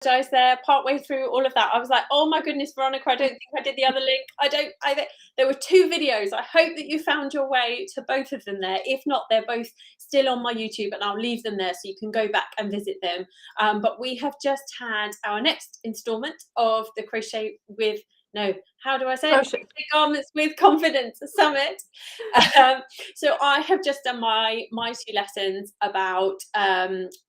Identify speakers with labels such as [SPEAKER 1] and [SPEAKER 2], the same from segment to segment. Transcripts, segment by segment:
[SPEAKER 1] there partway through all of that. I was like, oh my goodness, Veronica, I don't think I did the other link. There were 2 videos. I hope that you found your way to both of them there. If not, they're both still on my YouTube, and I'll leave them there so you can go back and visit them. But we have just had our next installment of the Crochet with, no, how do I say it? Crochet Garments with Confidence Summit. So I have just done my 2 lessons about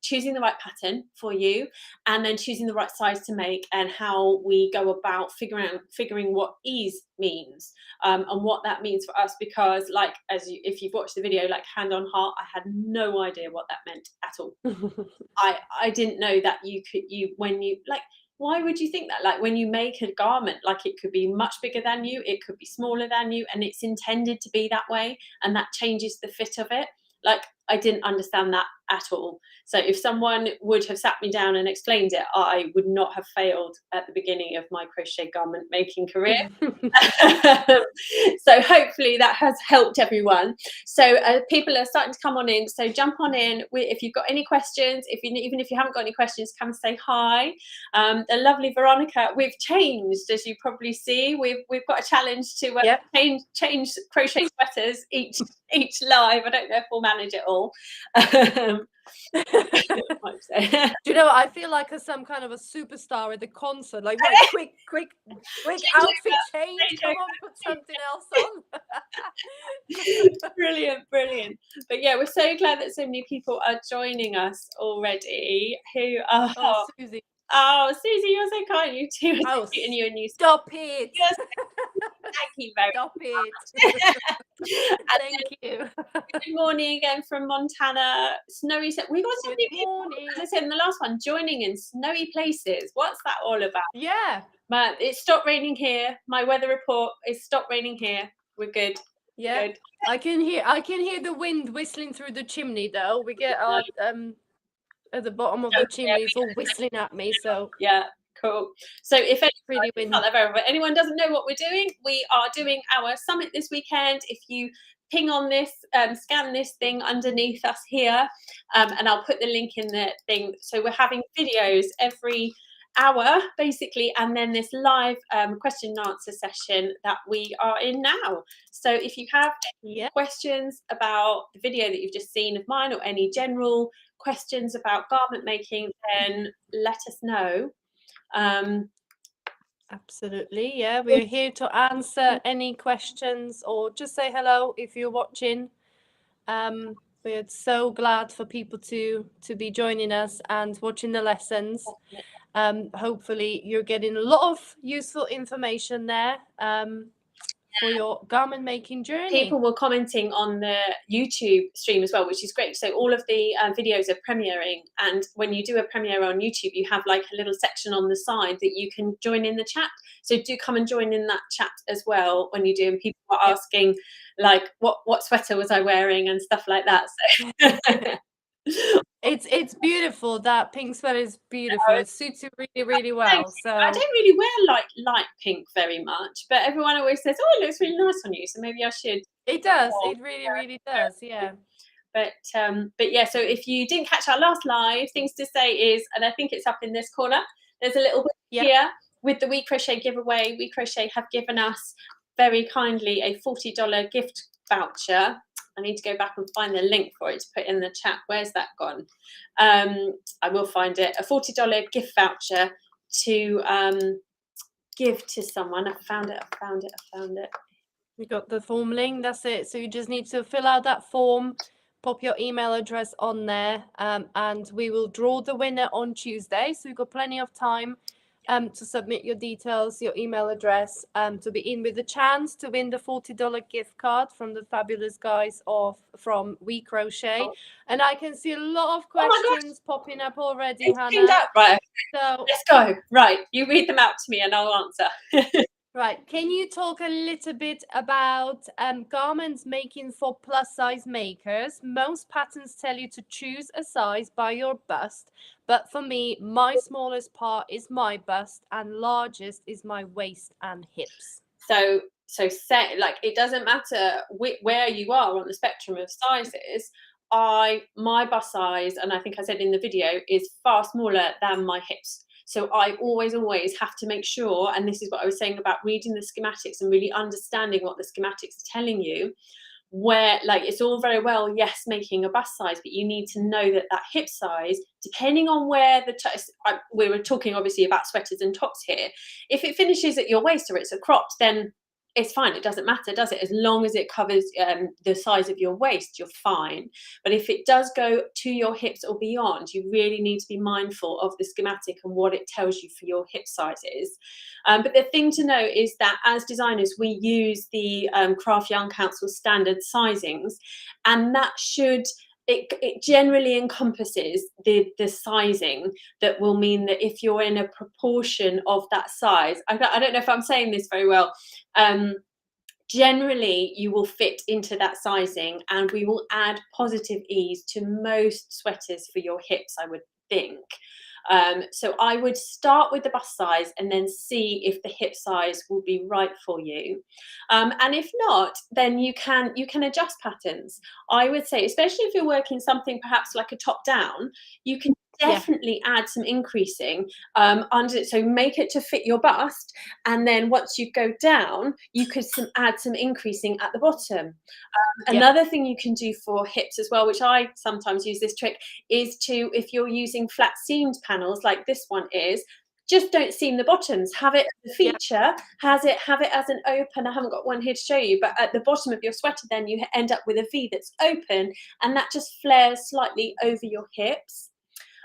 [SPEAKER 1] choosing the right pattern for you, and then choosing the right size to make, and how we go about figuring what ease means, and what that means for us. Because, like, if you've watched the video, like, hand on heart, I had no idea what that meant at all. I didn't know that why would you think that? Like, when you make a garment, like, it could be much bigger than you, it could be smaller than you, and it's intended to be that way, and that changes the fit of it. Like, I didn't understand that at all. So if someone would have sat me down and explained it, I would not have failed at the beginning of my crochet garment making career. So hopefully that has helped everyone. So people are starting to come on in, so jump on in if you've got any questions. Even if you haven't got any questions, come say hi. The lovely Veronica, we've changed, as you probably see. We've got a challenge to change crochet sweaters each live. I don't know if we'll manage it all. Do
[SPEAKER 2] you know, I feel like some kind of a superstar at the concert, like, right, quick outfit change, come on, put something else on.
[SPEAKER 1] Brilliant. But yeah, we're so glad that so many people are joining us already. Who are
[SPEAKER 2] Susie.
[SPEAKER 1] Oh, Susie, you're so kind. You too. And you, and you.
[SPEAKER 2] Stop it.
[SPEAKER 1] Thank you very
[SPEAKER 2] much. Stop it. Thank you.
[SPEAKER 1] Good morning again from Montana. Snowy. We got so many people, as I said in the last one, joining in snowy places. What's that all about?
[SPEAKER 2] Yeah.
[SPEAKER 1] But it stopped raining here. My weather report is stopped raining here. We're good.
[SPEAKER 2] Yeah. Good. I can hear the wind whistling through the chimney though. We get our at the bottom of the chimney, it's all whistling at me. So
[SPEAKER 1] yeah, cool. So if anyone doesn't know what we're doing, we are doing our summit this weekend. If you ping on this, scan this thing underneath us here, and I'll put the link in the thing. So we're having videos every hour basically, and then this live question and answer session that we are in now. So if you have questions about the video that you've just seen of mine, or any general questions about garment making, then let us know.
[SPEAKER 2] Absolutely, yeah, we're here to answer any questions, or just say hello if you're watching. We're so glad for people to be joining us and watching the lessons. Hopefully you're getting a lot of useful information there for your garment making journey.
[SPEAKER 1] People were commenting on the YouTube stream as well, which is great. So all of the videos are premiering, and when you do a premiere on YouTube, you have like a little section on the side that you can join in the chat. So do come and join in that chat as well when you do. And people are asking like what sweater was I wearing and stuff like that. So
[SPEAKER 2] it's beautiful. That pink sweater is beautiful. It suits you really well. So
[SPEAKER 1] I don't really wear light pink very much, but everyone always says, oh, it looks really nice on you, so maybe I should.
[SPEAKER 2] It does. It really does. Yeah.
[SPEAKER 1] But yeah, so if you didn't catch our last live, things to say is, and I think it's up in this corner, there's a little bit here with the We Crochet giveaway. We Crochet have given us very kindly a $40 gift voucher. I need to go back and find the link for it to put in the chat. Where's that gone? I will find it. A $40 gift voucher to give to someone. I found it.
[SPEAKER 2] We got the form link. That's it. So you just need to fill out that form, pop your email address on there, and we will draw the winner on Tuesday. So you've got plenty of time to submit your details, your email address, to be in with the chance to win the $40 gift card from the fabulous guys from We Crochet. And I can see a lot of questions popping up already, Hannah.
[SPEAKER 1] Right. So let's go. Right, you read them out to me and I'll answer.
[SPEAKER 2] Right. Can you talk a little bit about garments making for plus size makers? Most patterns tell you to choose a size by your bust, but for me, my smallest part is my bust and largest is my waist and hips.
[SPEAKER 1] So like, it doesn't matter where you are on the spectrum of sizes. My bust size, and I think I said in the video, is far smaller than my hips. So I always have to make sure, and this is what I was saying about reading the schematics and really understanding what the schematics are telling you, where like it's all very well, yes, making a bust size, but you need to know that that hip size, depending on where we were talking obviously about sweaters and tops here, if it finishes at your waist or it's a cropped, then it's fine, it doesn't matter, does it? As long as it covers the size of your waist, you're fine. But if it does go to your hips or beyond, you really need to be mindful of the schematic and what it tells you for your hip sizes. But the thing to know is that as designers, we use the Craft Yarn Council standard sizings, and that should, it generally encompasses the sizing that will mean that if you're in a proportion of that size, I don't know if I'm saying this very well, generally you will fit into that sizing, and we will add positive ease to most sweaters for your hips, I would think. So I would start with the bust size and then see if the hip size will be right for you. And if not, then you can adjust patterns. I would say, especially if you're working something perhaps like a top down, you can definitely add some increasing under it. So make it to fit your bust, and then once you go down, you could add some increasing at the bottom. Another thing you can do for hips as well, which I sometimes use this trick, is to, if you're using flat seamed panels like this one is, just don't seam the bottoms. Have it as a feature, have it as an open. I haven't got one here to show you, but at the bottom of your sweater, then you end up with a V that's open, and that just flares slightly over your hips.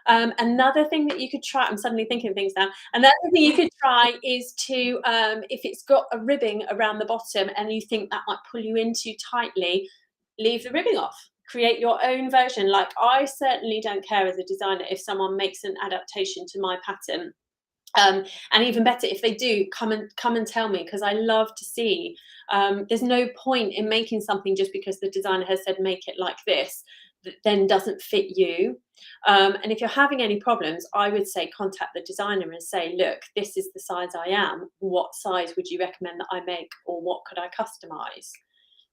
[SPEAKER 1] Another thing that you could try, I'm suddenly thinking of things now. Another thing you could try is to, if it's got a ribbing around the bottom and you think that might pull you in too tightly, leave the ribbing off. Create your own version. Like, I certainly don't care as a designer if someone makes an adaptation to my pattern. And even better, if they do, come and tell me, because I love to see. There's no point in making something just because the designer has said make it like this, that then doesn't fit you. And if you're having any problems, I would say contact the designer and say, look, this is the size I am. What size would you recommend that I make, or what could I customize?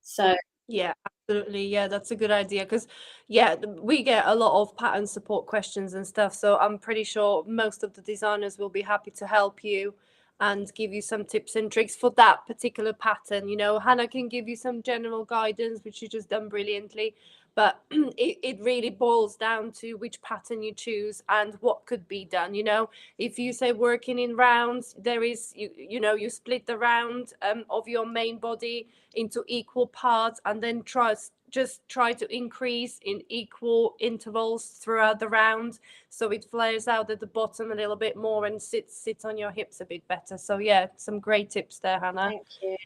[SPEAKER 1] So
[SPEAKER 2] Yeah, absolutely. Yeah, that's a good idea because, yeah, we get a lot of pattern support questions and stuff. So I'm pretty sure most of the designers will be happy to help you and give you some tips and tricks for that particular pattern. You know, Hannah can give you some general guidance, which you just done brilliantly. But it really boils down to which pattern you choose and what could be done. You know, if you say working in rounds, there is, you split the round of your main body into equal parts, and then just try to increase in equal intervals throughout the round, so it flares out at the bottom a little bit more and sits on your hips a bit better. So yeah, some great tips there, Hannah.
[SPEAKER 1] thank you.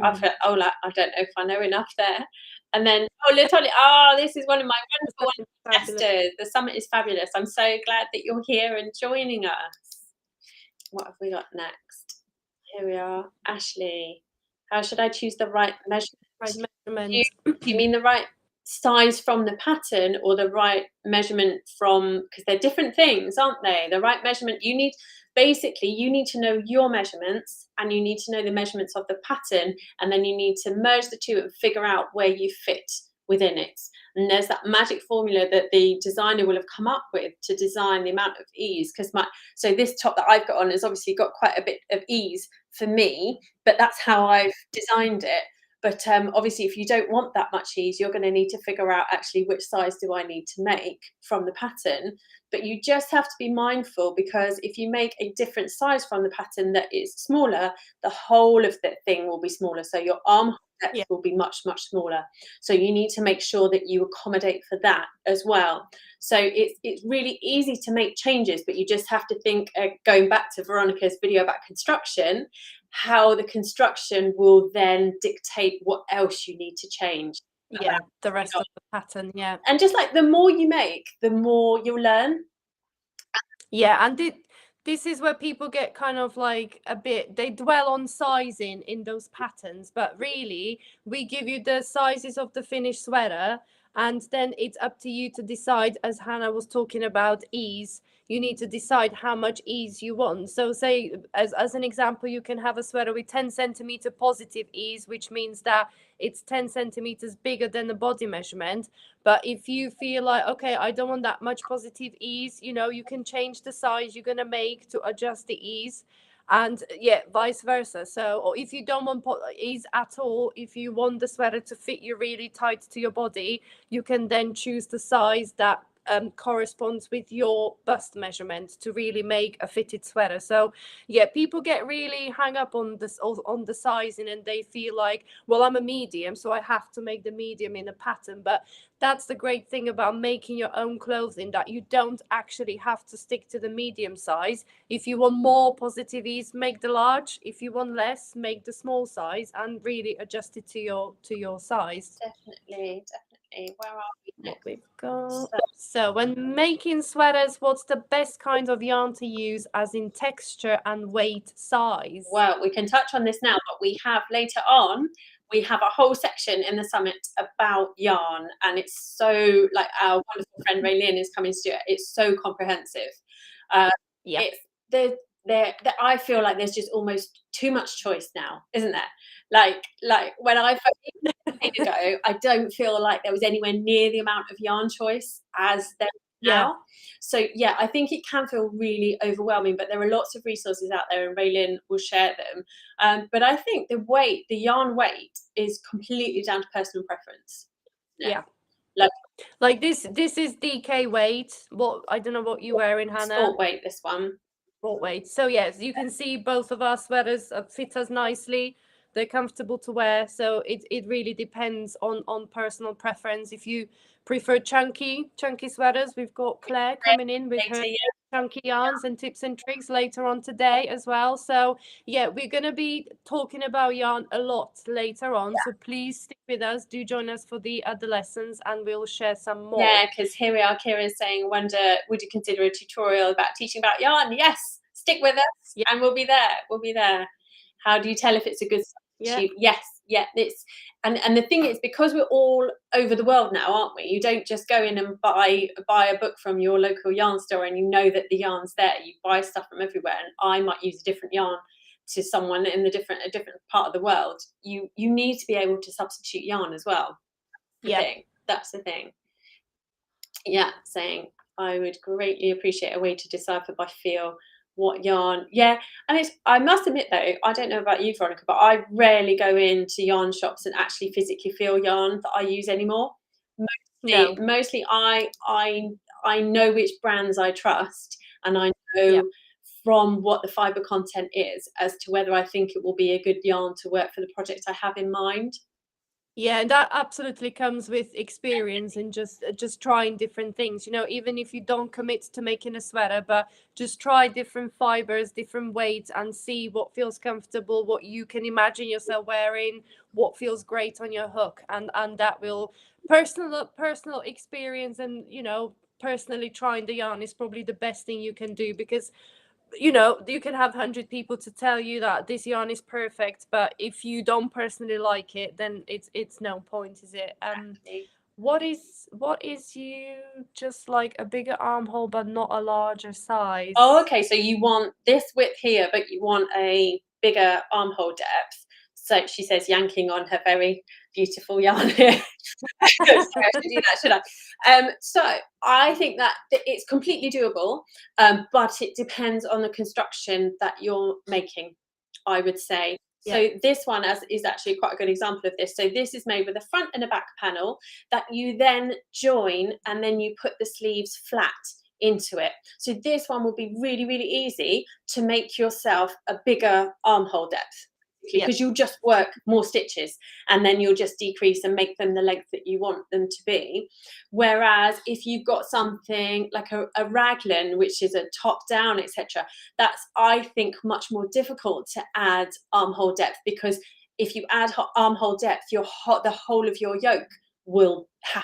[SPEAKER 1] I don't know if I know enough there. And then, literally, this is one of my wonderful investors. The summit is fabulous. I'm so glad that you're here and joining us. What have we got next? Here we are. Ashley, how should I choose the right measurement? Do you mean the right size from the pattern, or the right measurement from, because they're different things, aren't they? The right measurement, you need to know your measurements, and you need to know the measurements of the pattern, and then you need to merge the two and figure out where you fit within it. And there's that magic formula that the designer will have come up with to design the amount of ease. So this top that I've got on has obviously got quite a bit of ease for me, but that's how I've designed it. But obviously, if you don't want that much ease, you're going to need to figure out actually which size do I need to make from the pattern. But you just have to be mindful, because if you make a different size from the pattern that is smaller, the whole of the thing will be smaller. So your armhole depth will be much, much smaller. So you need to make sure that you accommodate for that as well. So it's really easy to make changes, but you just have to think, going back to Veronica's video about construction, how the construction will then dictate what else you need to change.
[SPEAKER 2] Yeah, the rest of the pattern. Yeah.
[SPEAKER 1] And just like the more you make, the more you'll learn.
[SPEAKER 2] Yeah, and this is where people get kind of like they dwell on sizing in those patterns, but really we give you the sizes of the finished sweater, and then it's up to you to decide, as Hannah was talking about ease. you need to decide how much ease you want. So say, as an example, you can have a sweater with 10 centimeter positive ease, which means that it's 10 centimeters bigger than the body measurement. But if you feel like, okay, I don't want that much positive ease, you know, you can change the size you're going to make to adjust the ease. And yeah, vice versa. So, or if you don't want ease at all, if you want the sweater to fit you really tight to your body, you can then choose the size that corresponds with your bust measurement to really make a fitted sweater. So yeah, people get really hung up on this, on the sizing, and they feel like, well, I'm a medium, so I have to make the medium in a pattern. But that's the great thing about making your own clothing, that you don't actually have to stick to the medium size. If you want more positive ease, make the large. If you want less, make the small size, and really adjust it to your size.
[SPEAKER 1] Definitely. Where are we
[SPEAKER 2] What
[SPEAKER 1] next?
[SPEAKER 2] we've got. So when making sweaters, what's the best kind of yarn to use, as in texture and weight, size?
[SPEAKER 1] Well, we can touch on this now, but we have later on, we have a whole section in the summit about yarn, and it's so, like, our wonderful friend Raylene is coming to do it. It's so comprehensive.
[SPEAKER 2] Yeah.
[SPEAKER 1] It's there. I feel like there's just almost too much choice now, isn't there? Like when I first ago, I don't feel like there was anywhere near the amount of yarn choice as there is
[SPEAKER 2] Yeah.
[SPEAKER 1] now. So yeah, I think it can feel really overwhelming, but there are lots of resources out there, and Raylene will share them. But I think the yarn weight is completely down to personal preference.
[SPEAKER 2] Yeah.
[SPEAKER 1] Like
[SPEAKER 2] this is DK weight. What, I don't know what you're wearing, Hannah.
[SPEAKER 1] sport weight, this one.
[SPEAKER 2] Sport weight. So yes, you can see both of our sweaters fit us nicely. They're comfortable to wear. So it really depends on personal preference. If you prefer chunky sweaters, we've got Claire coming in with her chunky yarns and tips and tricks later on today as well. So yeah, we're going to be talking about yarn a lot later on. So please stick with us. Do join us for the other lessons, and we'll share some more.
[SPEAKER 1] Yeah, because here we are, Kira's saying, wonder, would you consider a tutorial about teaching about yarn? Yes, stick with us, and we'll be there. How do you tell if it's a good substitute? Yes, it's and the thing is, because we're all over the world now, aren't we? You don't just go in and buy a book from your local yarn store and you know that the yarn's there. You buy stuff from everywhere, and I might use a different yarn to someone in a different part of the world. You need to be able to substitute yarn as well. That's the thing. Yeah, saying, I would greatly appreciate a way to decipher by feel what yarn. Yeah, and I must admit though, I don't know about you, Veronica, but I rarely go into yarn shops and actually physically feel yarn that I use anymore. Mostly I know which brands I trust, and I know from what the fibre content is as to whether I think it will be a good yarn to work for the project I have in mind.
[SPEAKER 2] Yeah, and that absolutely comes with experience and just trying different things. You know, even if you don't commit to making a sweater, but just try different fibers, different weights, and see what feels comfortable, what you can imagine yourself wearing, what feels great on your hook, and that will personal experience, and you know, personally trying the yarn is probably the best thing you can do, because you know, you can have 100 people to tell you that this yarn is perfect, but if you don't personally like it, then it's no point, is it?
[SPEAKER 1] Exactly.
[SPEAKER 2] What is you just like a bigger armhole but not a larger size?
[SPEAKER 1] Oh, okay, so you want this width here, but you want a bigger armhole depth. So she says, yanking on her very beautiful yarn here. Sorry, I should do that, should I? So I think that it's completely doable, but it depends on the construction that you're making, I would say. So this one is actually quite a good example of this. So this is made with a front and a back panel that you then join, and then you put the sleeves flat into it. So this one will be really, really easy to make yourself a bigger armhole depth, because you'll just work more stitches and then you'll just decrease and make them the length that you want them to be. Whereas if you've got something like a raglan, which is a top down, etc., that's, I think, much more difficult to add armhole depth, because if you add armhole depth, the whole of your yoke will have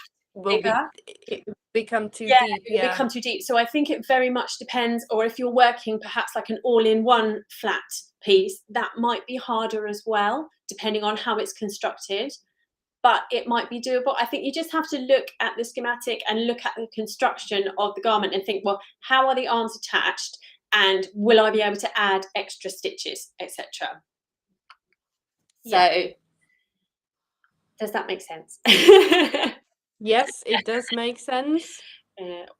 [SPEAKER 2] become too deep.
[SPEAKER 1] Become too deep. So I think it very much depends, or if you're working perhaps like an all-in-one flat piece, that might be harder as well, depending on how it's constructed. but it might be doable. I think you just have to look at the schematic and look at the construction of the garment and think, well, how are the arms attached? And will I be able to add extra stitches, etc.? So does that make sense?
[SPEAKER 2] Yes, it does make sense.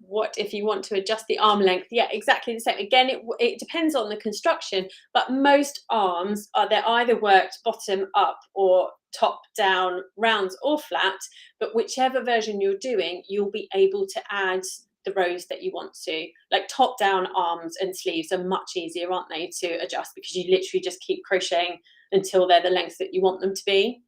[SPEAKER 1] What if you want to adjust the arm length? Yeah, exactly the same. Again, it depends on the construction, but most arms they're either worked bottom up or top down, rounds or flat, but whichever version you're doing, you'll be able to add the rows that you want to. Like top down arms and sleeves are much easier, aren't they, to adjust, because you literally just keep crocheting until they're the length that you want them to be.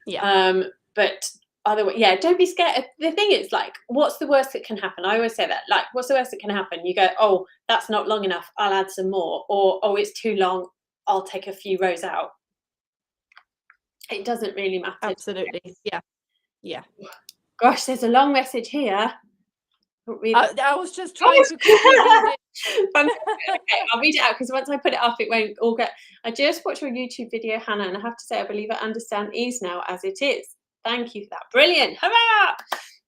[SPEAKER 2] Yeah.
[SPEAKER 1] But otherwise, yeah, don't be scared. The thing is, like, what's the worst that can happen? I always say that, like, what's the worst that can happen? You go, oh, that's not long enough, I'll add some more, or oh, it's too long, I'll take a few rows out. It doesn't really matter.
[SPEAKER 2] Absolutely. Yeah.
[SPEAKER 1] Gosh, there's a long message here.
[SPEAKER 2] I was just trying to quickly read it.
[SPEAKER 1] Okay, I'll read it out, because once I put it up, it won't all get. I just watched your YouTube video, Hannah, and I have to say, I believe I understand ease now as it is. Thank you for that. Brilliant. Hurrah!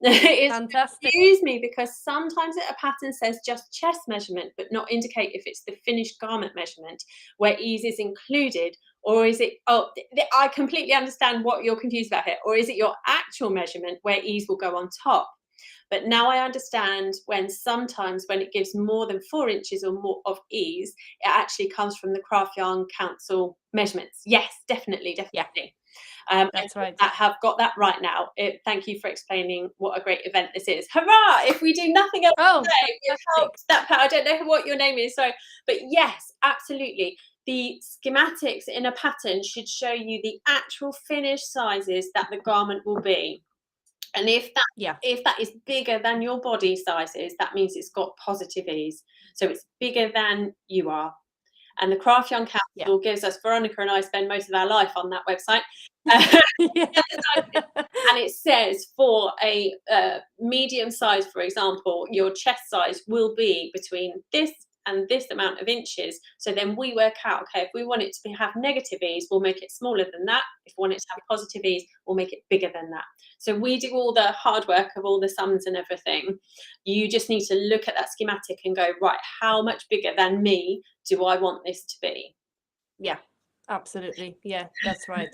[SPEAKER 1] It's
[SPEAKER 2] Fantastic.
[SPEAKER 1] confused me, because sometimes a pattern says just chest measurement, but not indicate if it's the finished garment measurement where ease is included, or is it, I completely understand what you're confused about here, or is it your actual measurement where ease will go on top? But now I understand sometimes when it gives more than 4 inches or more of ease, it actually comes from the Craft Yarn Council measurements. Yes, definitely.
[SPEAKER 2] Yeah. That's right.
[SPEAKER 1] I have got that right now. Thank you for explaining what a great event this is. Hurrah! If we do nothing else today, we've helped that part. I don't know what your name is, sorry. But yes, absolutely. The schematics in a pattern should show you the actual finished sizes that the garment will be. And if that is bigger than your body sizes, that means it's got positive ease. So it's bigger than you are. And the Craft Yarn Council gives us, Veronica and I spend most of our life on that website. And it says for a medium size, for example, your chest size will be between this and this amount of inches. So then we work out, okay, if we want it to have negative ease, we'll make it smaller than that. If we want it to have positive ease, we'll make it bigger than that. So we do all the hard work of all the sums and everything. You just need to look at that schematic and go, right, how much bigger than me do I want this to be?
[SPEAKER 2] Yeah, absolutely. Yeah, that's right.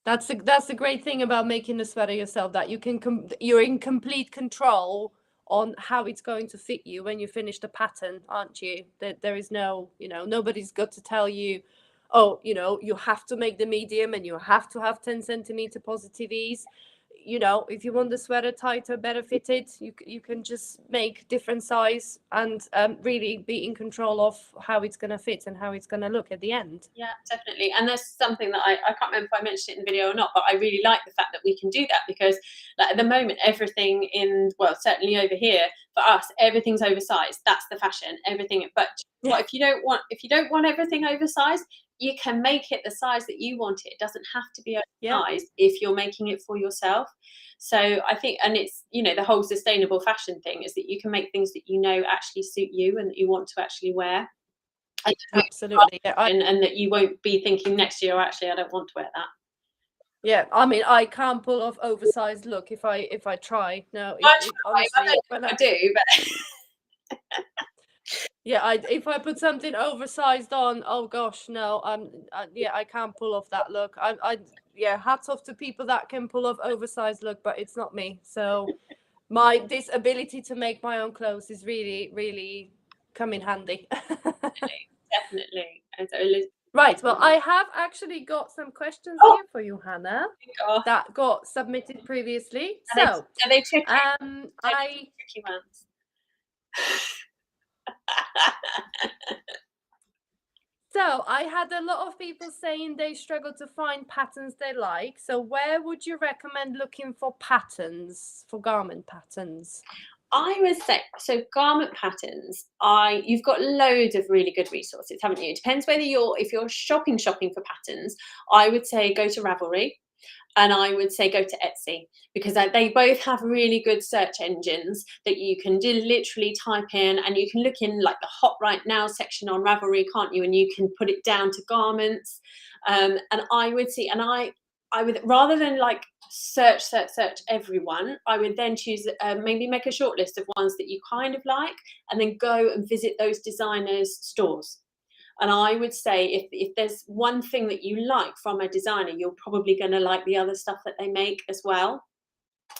[SPEAKER 2] That's the great thing about making the sweater yourself, that you can you're in complete control on how it's going to fit you when you finish the pattern, aren't you? There is no, nobody's got to tell you, oh, you have to make the medium and you have to have 10 centimeter positive ease. If you want the sweater tighter, better fitted, you can just make different size and really be in control of how it's going to fit and how it's going to look at the end.
[SPEAKER 1] Yeah, definitely. And there's something that I can't remember if I mentioned it in the video or not, but I really like the fact that we can do that, because like, at the moment, everything certainly over here for us, everything's oversized. That's the fashion, everything. But if you don't want everything oversized, you can make it the size that you want it. It doesn't have to be oversized if you're making it for yourself. So I think, and it's, the whole sustainable fashion thing is that you can make things that actually suit you and that you want to actually wear.
[SPEAKER 2] Absolutely.
[SPEAKER 1] And that you won't be thinking next year, actually, I don't want to wear that.
[SPEAKER 2] Yeah, I mean, I can't pull off oversized look if I try. No,
[SPEAKER 1] honestly, I do, but
[SPEAKER 2] yeah, if I put something oversized on, oh gosh, no, I can't pull off that look. Hats off to people that can pull off oversized look, but it's not me. So this ability to make my own clothes is really, really come in handy.
[SPEAKER 1] Definitely.
[SPEAKER 2] Right, well, I have actually got some questions here for you, Hannah, that got submitted previously. Are
[SPEAKER 1] they tricky?
[SPEAKER 2] Tricky
[SPEAKER 1] ones.
[SPEAKER 2] So I had a lot of people saying they struggle to find patterns they like. So where would you recommend looking for patterns, for garment patterns?
[SPEAKER 1] I would say, so garment patterns, you've got loads of really good resources, haven't you? It depends whether if you're shopping for patterns, I would say go to Ravelry, and I would say go to Etsy, because they both have really good search engines that you can literally type in, and you can look in like the Hot Right Now section on Ravelry, can't you? And you can put it down to garments. And I would see, and I would, rather than like search everyone, I would then choose, maybe make a short list of ones that you kind of like, and then go and visit those designers' stores. And I would say if there's one thing that you like from a designer, you're probably going to like the other stuff that they make as well.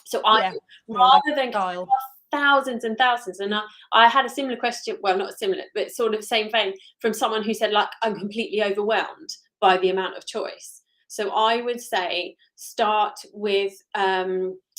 [SPEAKER 1] So I,
[SPEAKER 2] Yeah, no, like
[SPEAKER 1] rather than
[SPEAKER 2] style.
[SPEAKER 1] thousands and thousands, and I had a similar question, well, not similar, but sort of same vein, from someone who said, like, I'm completely overwhelmed by the amount of choice. So I would say start with Ravelry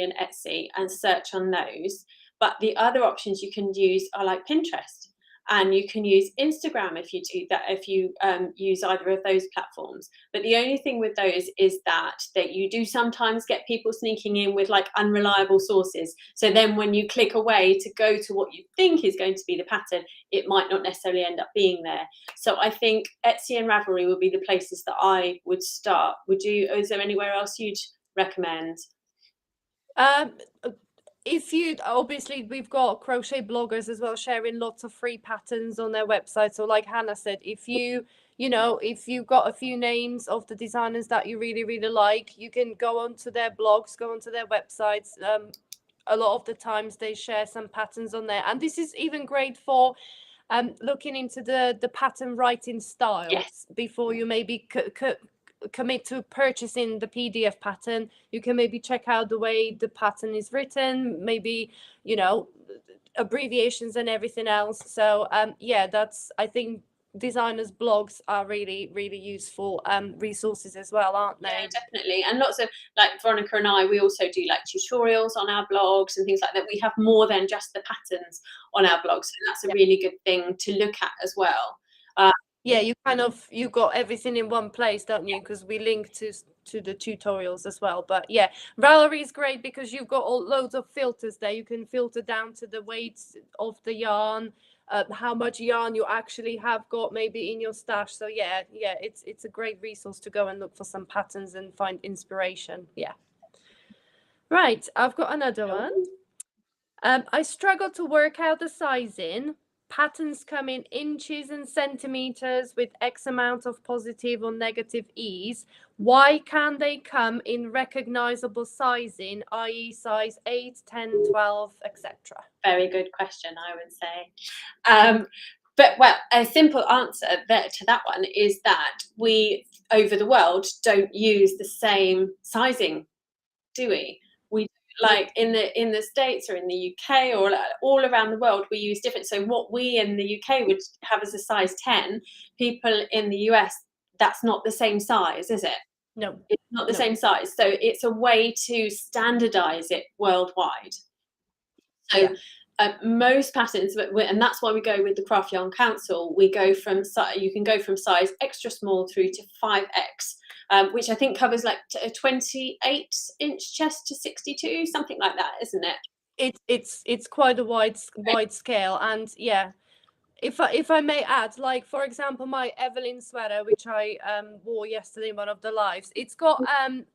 [SPEAKER 1] and Etsy and search on those. But the other options you can use are like Pinterest, and you can use Instagram if you do that, if you use either of those platforms. But the only thing with those is that you do sometimes get people sneaking in with like unreliable sources. So then when you click away to go to what you think is going to be the pattern, it might not necessarily end up being there. So I think Etsy and Ravelry would be the places that I would start. Is there anywhere else you'd recommend?
[SPEAKER 2] If you, obviously we've got crochet bloggers as well sharing lots of free patterns on their website. So like Hannah said, if if you've got a few names of the designers that you really, really like, you can go onto their blogs, go onto their websites. A lot of the times they share some patterns on there. And this is even great for looking into the pattern writing styles.
[SPEAKER 1] Yes.
[SPEAKER 2] Before you maybe commit to purchasing the PDF pattern. You can maybe check out the way the pattern is written, maybe, abbreviations and everything else. So yeah, I think designers' blogs are really, really useful resources as well, aren't they?
[SPEAKER 1] Yeah, definitely. And lots of, like, Veronica and I, we also do like tutorials on our blogs and things like that. We have more than just the patterns on our blogs, so that's a really good thing to look at as well.
[SPEAKER 2] Yeah, you got everything in one place, don't you? Because we link to the tutorials as well. But yeah, Ravelry is great because you've got loads of filters there. You can filter down to the weights of the yarn, how much yarn you actually have got maybe in your stash. So yeah, it's a great resource to go and look for some patterns and find inspiration. Yeah. Right, I've got another one. I struggle to work out the sizing. Patterns come in inches and centimeters with X amount of positive or negative ease. Why can't they come in recognizable sizing, i.e. size 8, 10, 12, etc.?
[SPEAKER 1] Very good question, I would say. But, well, a simple answer to that one is that we, over the world, don't use the same sizing, do we? We, like, in the States or in the UK or all around the world, we use different. So what we in the UK would have as a size 10, people in the US, that's not the same size, is it?
[SPEAKER 2] No.
[SPEAKER 1] It's not the same size. So it's a way to standardize it worldwide. So most patterns, and that's why we go with the Craft Yarn Council, you can go from size extra small through to 5X, which I think covers like a 28-inch chest to 62, something like that, isn't it?
[SPEAKER 2] It's quite a wide scale. And yeah, if I may add, like, for example, my Evelyn sweater, which I wore yesterday in one of the lives, it's got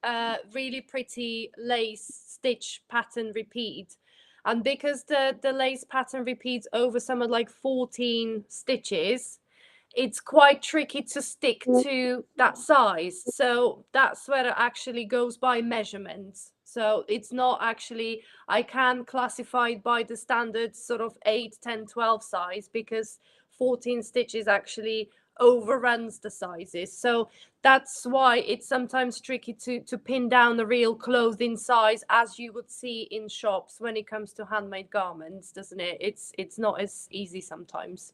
[SPEAKER 2] a really pretty lace stitch pattern repeat. And because the lace pattern repeats over some of like 14 stitches, it's quite tricky to stick to that size. So that sweater actually goes by measurements. So it's not actually, I can classify it by the standard sort of 8, 10, 12 size, because 14 stitches actually overruns the sizes. So that's why it's sometimes tricky to pin down the real clothing size, as you would see in shops when it comes to handmade garments, doesn't it? It's not as easy sometimes.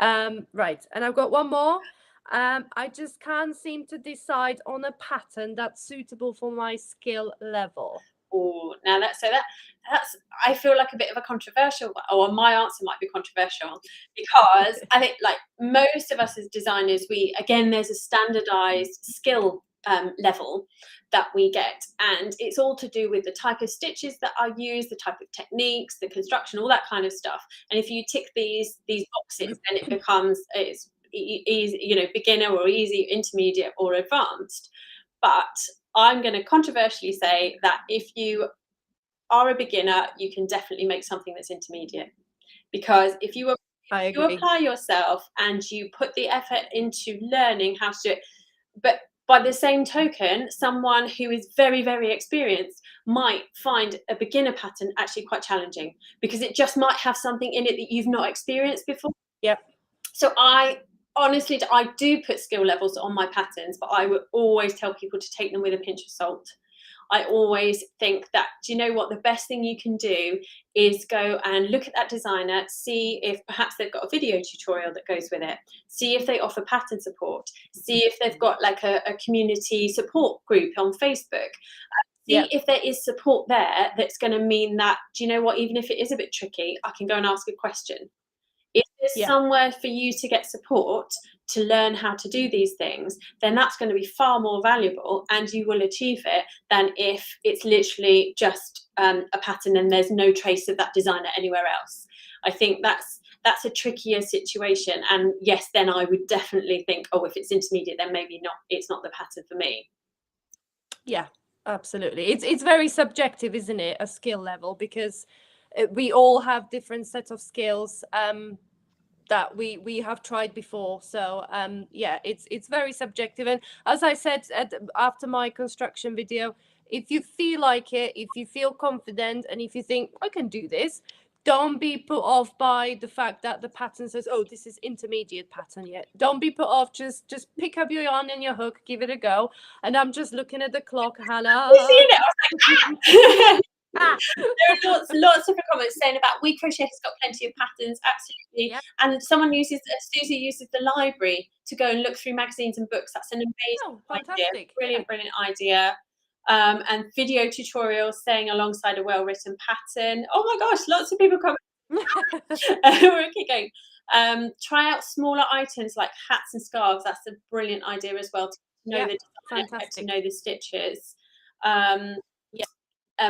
[SPEAKER 2] Right, and I've got one more. I just can't seem to decide on a pattern that's suitable for my skill level.
[SPEAKER 1] Oh, now that's I feel like a bit of a controversial, or my answer might be controversial, because I think, like most of us as designers, there's a standardized skill level that we get, and it's all to do with the type of stitches that are used, the type of techniques, the construction, all that kind of stuff. And if you tick these boxes, then it becomes easy, beginner or easy, intermediate or advanced. But I'm going to controversially say that if you are a beginner, you can definitely make something that's intermediate, because if you apply yourself and you put the effort into learning how to do it, But by the same token, someone who is very, very experienced might find a beginner pattern actually quite challenging because it just might have something in it that you've not experienced before.
[SPEAKER 2] Yep.
[SPEAKER 1] So I honestly, I do put skill levels on my patterns, but I would always tell people to take them with a pinch of salt. I always think that, do you know what? The best thing you can do is go and look at that designer, see if perhaps they've got a video tutorial that goes with it, see if they offer pattern support, see if they've got like a community support group on Facebook. See
[SPEAKER 2] Yep.
[SPEAKER 1] if there is support there that's going to mean that, do you know what? Even if it is a bit tricky, I can go and ask a question. If there's
[SPEAKER 2] Yeah.
[SPEAKER 1] somewhere for you to get support to learn how to do these things, then that's going to be far more valuable and you will achieve it than if it's literally just a pattern and there's no trace of that designer anywhere else. I think that's a trickier situation. And yes, then I would definitely think, oh, if it's intermediate, then maybe not, it's not the pattern for me.
[SPEAKER 2] Yeah, absolutely. It's very subjective, isn't it? A skill level, because we all have different sets of skills that we have tried before. So yeah, it's very subjective. And as I said after my construction video, if you feel like it, if you feel confident, and if you think I can do this, don't be put off by the fact that the pattern says, oh, this is intermediate pattern yet. Don't be put off. Just pick up your yarn and your hook, give it a go. And I'm just looking at the clock, Hannah.
[SPEAKER 1] You seen it? I was like, ah! There are lots of comments saying about We Crochet has got plenty of patterns, absolutely.
[SPEAKER 2] Yep.
[SPEAKER 1] And someone uses, Susie uses the library to go and look through magazines and books. That's an amazing idea. Brilliant, brilliant idea. And video tutorials staying alongside a well-written pattern. Oh my gosh, lots of people comment. We'll keep going. Try out smaller items like hats and scarves. That's a brilliant idea as well, to know the design, to know the stitches.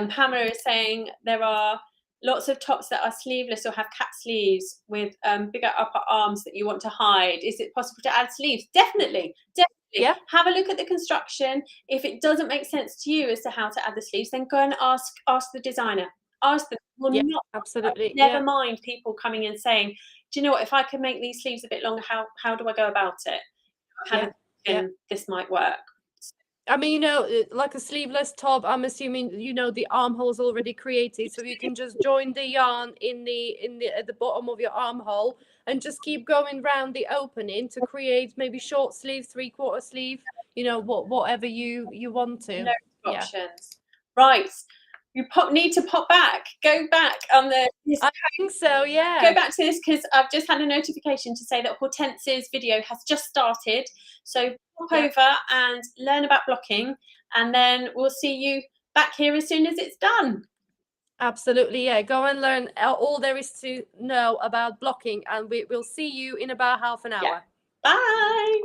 [SPEAKER 1] Pamela is saying there are lots of tops that are sleeveless or have cap sleeves with bigger upper arms that you want to hide. Is it possible to add sleeves? Definitely, definitely.
[SPEAKER 2] Yeah.
[SPEAKER 1] Have a look at the construction. If it doesn't make sense to you as to how to add the sleeves, then go and ask the designer. Ask them.
[SPEAKER 2] Yeah, absolutely.
[SPEAKER 1] Never mind people coming and saying, do you know what, if I could make these sleeves a bit longer, how do I go about it? This might work.
[SPEAKER 2] I mean, you know, like a sleeveless top, I'm assuming, you know, the armhole's already created, so you can just join the yarn at the bottom of your armhole and just keep going round the opening to create maybe short sleeve, 3/4 sleeve, you know, whatever you want to.
[SPEAKER 1] No options. Right. You need to pop back. Go back on the.
[SPEAKER 2] I think so, yeah.
[SPEAKER 1] Go back to this because I've just had a notification to say that Hortense's video has just started. So pop over and learn about blocking, and then we'll see you back here as soon as it's done.
[SPEAKER 2] Absolutely, yeah. Go and learn all there is to know about blocking, and we'll see you in about half an hour.
[SPEAKER 1] Yeah. Bye.